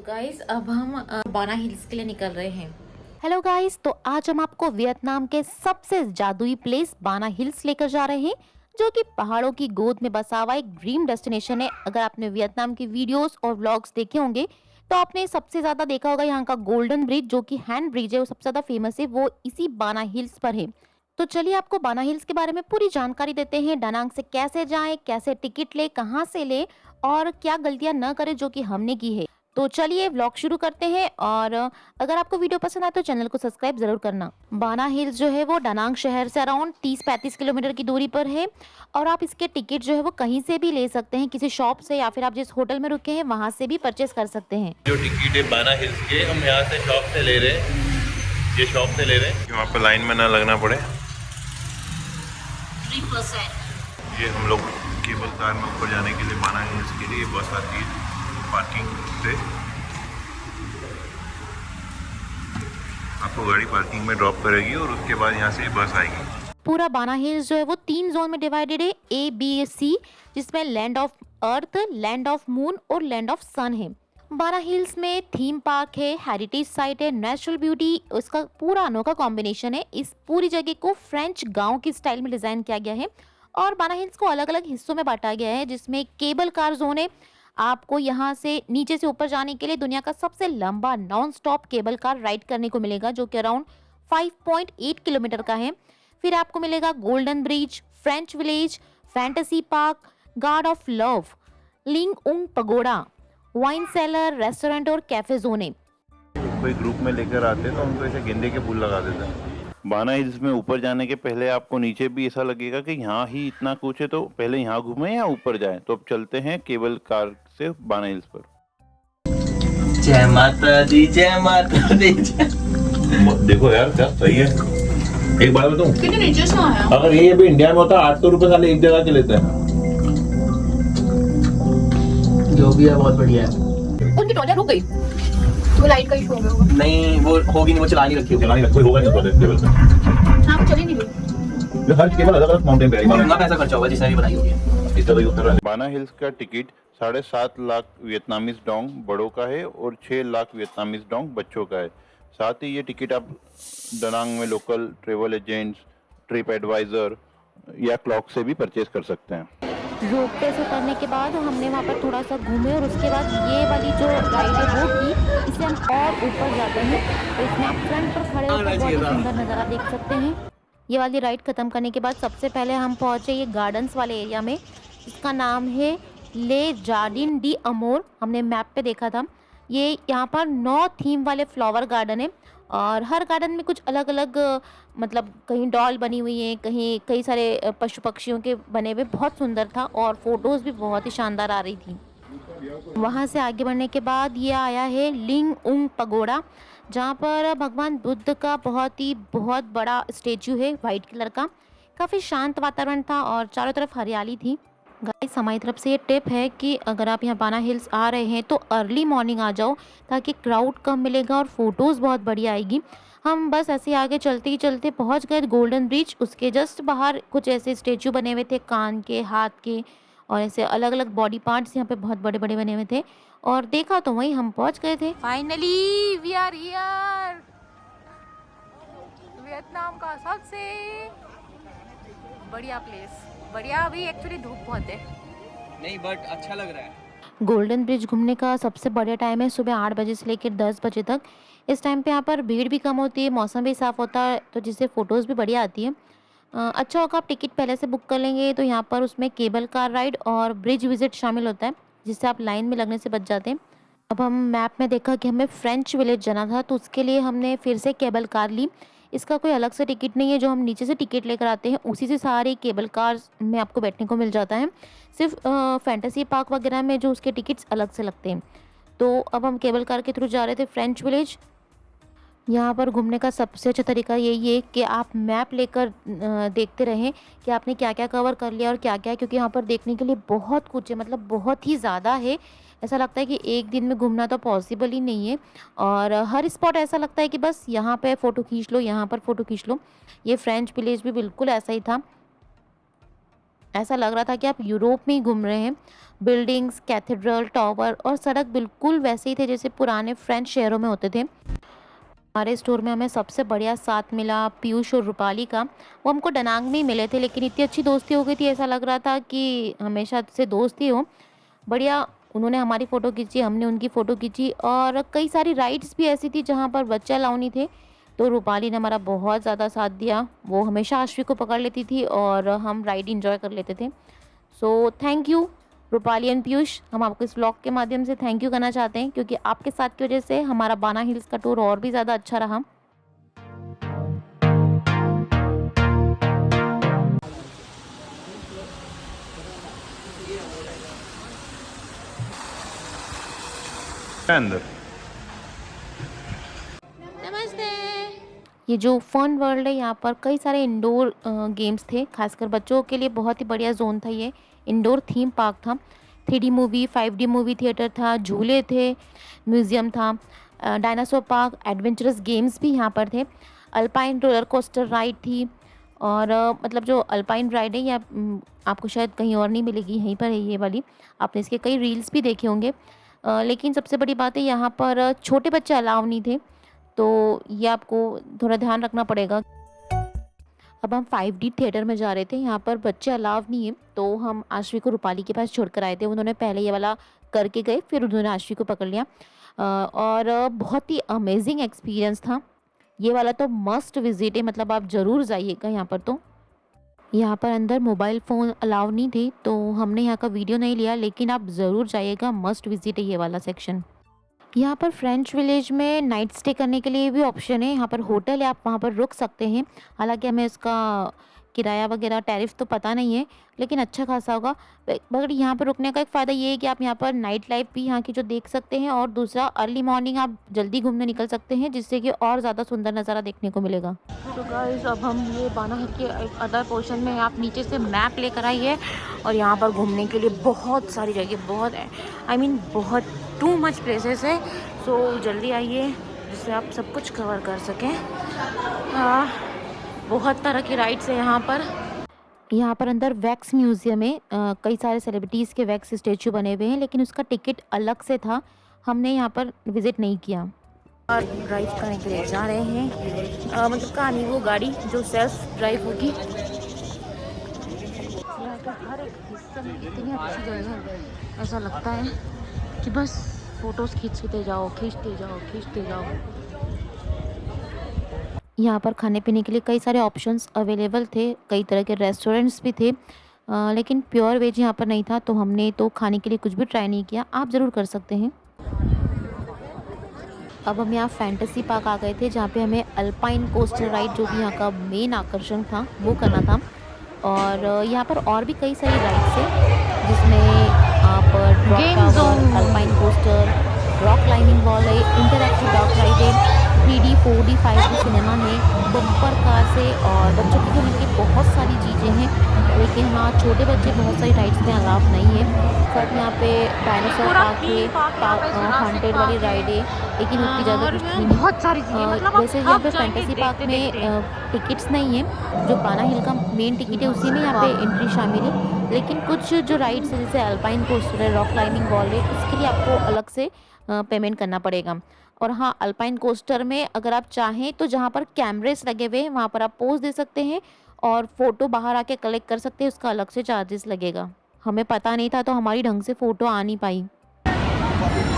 Guys अब हम बाना हिल्स के लिए निकल रहे हैं। हेलो गाइस, तो आज हम आपको वियतनाम के सबसे जादुई प्लेस बाना हिल्स लेकर जा रहे हैं, जो कि पहाड़ों की गोद में बसा हुआ एक ड्रीम डेस्टिनेशन है। अगर आपने वियतनाम की वीडियोस और व्लॉग्स देखे होंगे तो आपने सबसे ज्यादा देखा होगा यहाँ का गोल्डन ब्रिज, जो कि हैंड ब्रिज है, वो सबसे ज्यादा फेमस है, वो इसी बाना हिल्स पर है। तो चलिए आपको बाना हिल्स के बारे में पूरी जानकारी देते हैं। डानांग से कैसे जाएं, कैसे टिकट ले, कहाँ से ले और क्या गलतियां न करें जो कि हमने की है। तो चलिए व्लॉग शुरू करते हैं। और अगर आपको वीडियो पसंद आए तो चैनल को सब्सक्राइब जरूर करना। बाना हिल्स जो है वो डानांग शहर से अराउंड 30-35 किलोमीटर की दूरी पर है और आप इसके टिकट जो है वो कहीं से भी ले सकते हैं, किसी शॉप से, या फिर आप जिस होटल में रुके हैं वहां से भी परचेस कर सकते हैं। जो टिकट है बाना हिल्स के, हम यहाँ से शॉप से ले रहे हैं। ये शॉप से ले रहे हैं कि वहाँ पे लाइन में ना लगना पड़े। 3%। ये हम लोग केबल कार में ऊपर जाने के लिए बाना हिल्स के लिए बस आती है पार्किंग से। आपको गाड़ी पार्किंग में ड्रॉप करेगी और उसके बाद यहाँ से बस आएगी। पूरा बाना हिल्स जो है वो 3 जोन में डिवाइडेड है, A, B, C, जिसमें land of earth, land of moon और लैंड ऑफ सन है। बाना हिल्स में थीम पार्क है, हेरिटेज साइट है, नेचुरल ब्यूटी, उसका पूरा अनोखा कॉम्बिनेशन है। इस पूरी जगह को फ्रेंच गांव की स्टाइल में डिजाइन किया गया है और बाना हिल्स को अलग अलग हिस्सों में बांटा गया है, जिसमें केबल कार जोन है। आपको यहाँ से नीचे से ऊपर जाने के लिए दुनिया का सबसे लंबा non stop cable car ride करने को मिलेगा, जो कि अराउंड 5.8 किलोमीटर का है। फिर आपको मिलेगा golden bridge, French village, fantasy park, guard of love, लिंग उंग पगोड़ा, वाइन सेलर, रेस्टोरेंट और कैफे जोने। कोई ग्रुप में लेकर आते तो उनको ऐसे गेंदे के फूल लगा देते हैं। बाना हिल्स में ऊपर जाने के पहले आपको नीचे भी ऐसा लगेगा कि यहाँ ही इतना कुछ है, तो पहले यहाँ घूमें या ऊपर जाएं। तो अब चलते हैं केबल कार से बाना हिल्स पर। जय माता दी, जय माता दी। देखो यार क्या सही है। एक बात बताऊं, कितने नीचे से आया? अगर ये भी इंडिया में होता 800 रुपए साले एक जगह के लेते हैं। जो भी है बहुत बढ़िया है। उनकी ट्रॉली रुक गई तो लाइट का इशू हो गया होगा। नहीं वो होगी नहीं, वो चला नहीं रखी होगी। चलानी कोई होगा नहीं तो केबल पे। हाँ वो चली नहीं रही। हर केबल अलग अलग माउंटेन पे है। कितना पैसा खर्चा होगा जिसने भी बनाई होगी। इस तरह उत्तर है। बाना हिल्स का टिकट 7.5 लाख वियतनामीज डोंग बड़ों का है और 6 लाख वियतनामीज डोंग बच्चों का है। साथ ही ये टिकट आप दनांग में local travel agents, trip advisor या क्लॉक से भी परचेज कर सकते हैं। रोपवे से उतरने के बाद हमने वहाँ पर थोड़ा सा घूमे और उसके बाद ये वाली जो राइड है वो की, इसे हम और ऊपर जाते हैं। तो इसमें आप फ्रंट पर खड़े होकर बहुत ही सुंदर नज़ारा देख सकते हैं। ये वाली राइड खत्म करने के बाद सबसे पहले हम पहुँचे ये गार्डन्स वाले एरिया में, इसका नाम है ले जार्डिन डी अमोर। हमने मैप पे देखा था। ये यहाँ पर 9 थीम वाले फ्लावर गार्डन है और हर गार्डन में कुछ अलग अलग, मतलब कहीं डॉल बनी हुई है, कहीं कई सारे पशु पक्षियों के बने हुए। बहुत सुंदर था और फोटोज़ भी बहुत ही शानदार आ रही थी। वहाँ से आगे बढ़ने के बाद ये आया है लिंग उंग पगोड़ा, जहाँ पर भगवान बुद्ध का बहुत बड़ा स्टेचू है, वाइट कलर का। काफ़ी शांत वातावरण था और चारों तरफ हरियाली थी। गाइस हमारी तरफ से ये टिप है कि अगर आप यहाँ बाना हिल्स आ रहे हैं तो अर्ली मॉर्निंग आ जाओ, ताकि क्राउड कम मिलेगा और फोटोज़ बहुत बढ़िया आएगी। हम बस ऐसे आगे चलते ही चलते पहुँच गए गोल्डन ब्रिज। उसके जस्ट बाहर कुछ ऐसे स्टेचू बने हुए थे, कान के, हाथ के, और ऐसे अलग अलग बॉडी पार्ट्स यहाँ पे बहुत बड़े बड़े बने हुए थे। और देखा तो वहीं हम पहुँच गए थे। Finally we are here. Vietnam का सबसे बढ़िया प्लेस। बढ़िया, अभी एक्चुअली धूप बहुत है नहीं बट अच्छा लग रहा है। गोल्डन ब्रिज घूमने का सबसे बढ़िया टाइम है सुबह 8 बजे से लेकर 10 बजे तक। इस टाइम पे यहाँ पर भीड़ भी कम होती है, मौसम भी साफ़ होता है, तो जिससे फ़ोटोज़ भी बढ़िया आती है। अच्छा होगा आप टिकट पहले से बुक कर लेंगे, तो यहाँ पर उसमें केबल कार राइड और ब्रिज विजिट शामिल होता है, जिससे आप लाइन में लगने से बच जाते हैं। अब हम मैप में देखा कि हमें फ्रेंच विलेज जाना था, तो उसके लिए हमने फिर से केबल कार ली। इसका कोई अलग से टिकट नहीं है, जो हम नीचे से टिकट लेकर आते हैं उसी से सारे केबल कार्स में आपको बैठने को मिल जाता है। सिर्फ फैंटेसी पार्क वगैरह में जो उसके टिकट्स अलग से लगते हैं। तो अब हम केबल कार के थ्रू जा रहे थे फ्रेंच विलेज। यहाँ पर घूमने का सबसे अच्छा तरीका यही है कि आप मैप लेकर देखते रहें कि आपने क्या क्या कवर कर लिया और क्या क्या, क्योंकि यहाँ पर देखने के लिए बहुत कुछ है, मतलब बहुत ही ज़्यादा है। ऐसा लगता है कि एक दिन में घूमना तो पॉसिबल ही नहीं है। और हर स्पॉट ऐसा लगता है कि बस यहाँ पे फ़ोटो खींच लो, यहाँ पर फ़ोटो खींच लो। ये फ्रेंच विलेज भी बिल्कुल ऐसा ही था। ऐसा लग रहा था कि आप यूरोप में ही घूम रहे हैं। बिल्डिंग्स, कैथेड्रल, टावर और सड़क बिल्कुल वैसे ही थे जैसे पुराने फ्रेंच शहरों में होते थे। हमारे स्टोर में हमें सबसे बढ़िया साथ मिला पीयूष और रूपाली का। वो हमको डनांग में ही मिले थे, लेकिन इतनी अच्छी दोस्ती हो गई थी, ऐसा लग रहा था कि हमेशा से दोस्ती हो। बढ़िया, उन्होंने हमारी फ़ोटो खींची, हमने उनकी फ़ोटो खींची और कई सारी राइड्स भी ऐसी थी जहाँ पर बच्चे अलाउ नहीं थे। तो रूपाली ने हमारा बहुत ज़्यादा साथ दिया। वो हमेशा आश्वी को पकड़ लेती थी और हम राइड एंजॉय कर लेते थे। So thank you Rupali and Piyush. हम आपको इस व्लॉग के माध्यम से थैंक यू करना चाहते हैं, क्योंकि आपके साथ की वजह से हमारा बाना हिल्स का टूर और भी ज़्यादा अच्छा रहा। अंदर ये जो फन वर्ल्ड है, यहाँ पर कई सारे इंडोर गेम्स थे, खासकर बच्चों के लिए बहुत ही बढ़िया जोन था। ये इंडोर थीम पार्क था। 3D movie, 5D movie theatre था, झूले थे, म्यूज़ियम था, डायनासोर पार्क, एडवेंचरस गेम्स भी यहाँ पर थे, अल्पाइन रोलर कोस्टर राइड थी। और मतलब जो अल्पाइन राइड है, या आपको शायद कहीं और नहीं मिलेगी, यहीं पर है ये वाली। आपने इसके कई रील्स भी देखे होंगे। लेकिन सबसे बड़ी बात है, यहाँ पर छोटे बच्चे अलाउ नहीं थे, तो ये आपको थोड़ा ध्यान रखना पड़ेगा। अब हम 5D थिएटर में जा रहे थे, यहाँ पर बच्चे अलाव नहीं है, तो हम आश्वी को रूपाली के पास छोड़कर आए थे। उन्होंने पहले ये वाला करके गए, फिर उन्होंने आश्वी को पकड़ लिया। और बहुत ही अमेजिंग एक्सपीरियंस था ये वाला, तो मस्ट विजिट है, मतलब आप ज़रूर जाइएगा यहाँ पर। तो यहाँ पर अंदर मोबाइल फ़ोन अलाउ नहीं थे, तो हमने यहाँ का वीडियो नहीं लिया, लेकिन आप ज़रूर जाइएगा, मस्ट विजिट है ये वाला सेक्शन। यहाँ पर फ्रेंच विलेज में नाइट स्टे करने के लिए भी ऑप्शन है। यहाँ पर होटल है, आप वहाँ पर रुक सकते हैं। हालांकि हमें इसका किराया वगैरह टैरिफ तो पता नहीं है, लेकिन अच्छा खासा होगा। मगर यहाँ पर रुकने का एक फ़ायदा ये है कि आप यहाँ पर नाइट लाइफ भी यहाँ की जो देख सकते हैं, और दूसरा अर्ली मॉर्निंग आप जल्दी घूमने निकल सकते हैं, जिससे कि और ज़्यादा सुंदर नज़ारा देखने को मिलेगा। तो गाइस, अब हम ये बाना हिल के एक अदर पोर्शन में, आप नीचे से मैप लेकर आइए, और यहाँ पर घूमने के लिए बहुत सारी जगह, बहुत बहुत टू मच प्लेसेस है। सो जल्दी आइए, जिससे आप सब कुछ कवर कर सकें। बहुत तरह की राइड्स है यहाँ पर। यहाँ पर अंदर वैक्स म्यूज़ियम है, कई सारे सेलिब्रिटीज़ के वैक्स स्टैचू बने हुए हैं, लेकिन उसका टिकट अलग से था, हमने यहाँ पर विज़िट नहीं किया। और ड्राइव करने के लिए जा रहे हैं, मतलब कहानी वो गाड़ी जो सेल्फ ड्राइव होगी। यहाँ का हर एक हिस्सा में इतनी अच्छी जगह है, ऐसा लगता है कि बस फ़ोटोज़ खींचते जाओ, खींचते जाओ, खींचते जाओ। यहाँ पर खाने पीने के लिए कई सारे ऑप्शंस अवेलेबल थे, कई तरह के रेस्टोरेंट्स भी थे, लेकिन प्योर वेज यहाँ पर नहीं था, तो हमने तो खाने के लिए कुछ भी ट्राई नहीं किया। आप ज़रूर कर सकते हैं। अब हम यहाँ फैंटेसी पार्क आ गए थे, जहाँ पे हमें अल्पाइन कोस्टर राइड, जो भी यहाँ का मेन आकर्षण था, वो करना था। और यहाँ पर और भी कई सारी राइड्स हैं, जिसमें आप drop tower, alpine coaster, rock climbing wall है, इंटरैक्टिव डॉग राइड है, 3D 4D 5D सिनेमा है, बम्पर कार से, और बच्चों के खेलने की बहुत सारी चीज़ें हैं। लेकिन हाँ, छोटे बच्चे बहुत सारी राइड्स में अलाउ नहीं है। साथ यहाँ पे डायनासोर पार्क है, हॉन्टेड वाली राइड है, लेकिन उतनी ज़्यादा कुछ नहीं, बहुत सारी चीज़ें। वैसे यहाँ पे फैंटेसी पार्क में टिकट्स नहीं है, जो बाना हिल का मेन टिकट है उसी में यहाँ पे एंट्री शामिल है। लेकिन कुछ जो राइड्स है, जैसे अल्पाइन कोस्टर है, रॉक क्लाइंबिंग वॉल है, उसके लिए आपको अलग से पेमेंट करना पड़ेगा। और हाँ, अल्पाइन कोस्टर में अगर आप चाहें तो जहाँ पर कैमरेस लगे हुए हैं, वहाँ पर आप पोज दे सकते हैं और फ़ोटो बाहर आके कलेक्ट कर सकते हैं, उसका अलग से चार्जेस लगेगा। हमें पता नहीं था, तो हमारी ढंग से फ़ोटो आ नहीं पाई।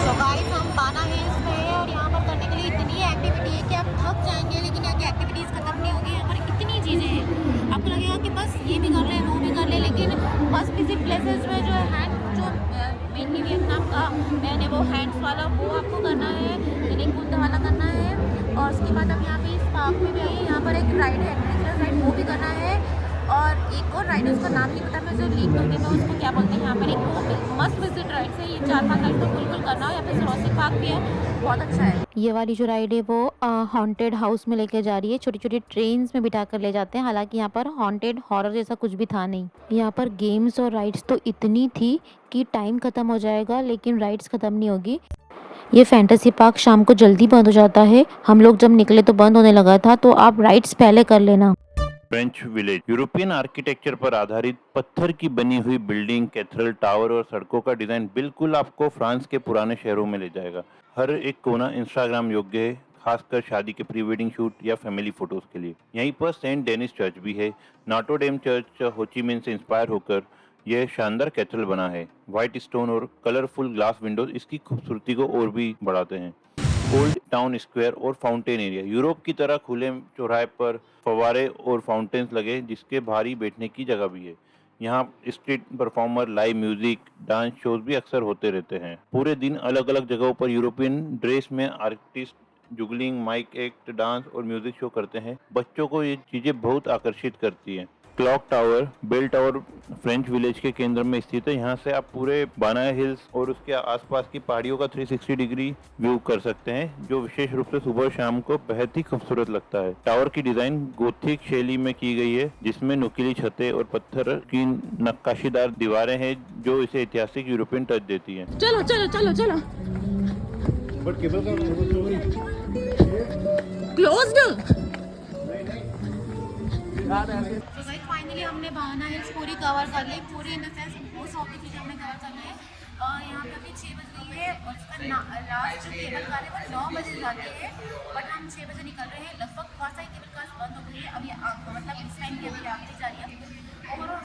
So guys, हम बाना हिल्स में हैं, और यहाँ पर करने के लिए इतनी एक्टिविटी है कि आप थक जाएंगे, लेकिन यहाँ की एक्टिविटीज़ खत्म नहीं होगी। यहाँ पर इतनी चीज़ें हैं, आपको लगेगा कि बस ये भी कर ले, वो भी कर ले, लेकिन मस्ट विजिट प्लेसेस में जो है, जो मेनली वियतनाम का मैन है, वो हैंड्स वाला वो आपको करना है, यानी कुंद वाला करना है। और उसके बाद हम यहाँ पे इस पार्क में भी आइए, यहाँ पर एक राइड है, एडवेंचरस राइड, वो भी करना है। और एक और राइड है, उसका नाम नहीं पता, मैं जो लीक दूँगी मैं उसको क्या बोलते हैं। यहाँ पर एक मस्ट विजिट राइड है, ये 4-5 राइड तो बिल्कुल करना हो। यहाँ पे जुरासिक पार्क भी है, बहुत अच्छा है। ये वाली जो राइड है वो हॉन्टेड हाउस में लेके जा रही है, छोटी छोटी ट्रेन्स में बिठा कर ले जाते हैं। हालांकि यहाँ पर हॉन्टेड हॉरर जैसा कुछ भी था नहीं। यहाँ पर गेम्स और राइड्स तो इतनी थी कि टाइम ख़त्म हो जाएगा, लेकिन राइड्स ख़त्म नहीं होगी। ये फैंटेसी पार्क शाम को जल्दी बंद हो जाता है, हम लोग जब निकले तो बंद होने लगा था, तो आप राइड्स पहले कर लेना। फ्रेंच विलेज यूरोपियन आर्किटेक्चर पर आधारित पत्थर की बनी हुई बिल्डिंग, कैथेड्रल, टावर और सड़कों का डिजाइन बिल्कुल आपको फ्रांस के पुराने शहरों में ले जाएगा। हर एक कोना इंस्टाग्राम योग्य है, खासकर शादी के प्री वेडिंग शूट या फैमिली फोटोज के लिए। यहीं पर सेंट डेनिस चर्च भी है। नॉटर डेम चर्च होचिमिन से इंस्पायर होकर यह शानदार कैथेड्रल बना है। व्हाइट स्टोन और कलरफुल ग्लास विंडोज इसकी खूबसूरती को और भी बढ़ाते हैं। ओल्ड टाउन स्क्वायर और फाउंटेन एरिया यूरोप की तरह खुले चौराहे पर फव्वारे और फाउंटेन्स लगे, जिसके भारी बैठने की जगह भी है। यहाँ street performer, live music, dance shows भी अक्सर होते रहते हैं। पूरे दिन अलग अलग जगहों पर यूरोपियन ड्रेस में आर्टिस्ट जुगलिंग, माइक एक्ट, डांस और म्यूजिक शो करते हैं। बच्चों को ये चीजें बहुत आकर्षित करती हैं। Clock tower, bell tower French village के केंद्र में स्थित है। यहाँ से आप पूरे बाना हिल्स और उसके आसपास की पहाड़ियों का 360 डिग्री व्यू कर सकते हैं, जो विशेष रूप से सुबह शाम को बेहद ही खूबसूरत लगता है। टावर की डिजाइन गोथिक शैली में की गई है, जिसमें नुकीली छतें और पत्थर की नक्काशीदार दीवारें हैं, जो इसे ऐतिहासिक यूरोपियन टच देती है। चलो चलो चलो चलो क्लोज्ड। तो गाइस फाइनली हमने बाना हिल्स पूरी कवर कर ली, पूरी in the sense most of the चीज़ हमने कवर कर ली है। यहाँ पे अभी 6 बज गई है और इसका लास्ट जो केबल कार है वो 9 बजे जाती है, बट हम 6 बजे निकल रहे हैं। लगभग बहुत सारी केबल कार्स बंद हो गई है अभी, मतलब इस टाइम की अभी आती जा रही है। ओवरऑल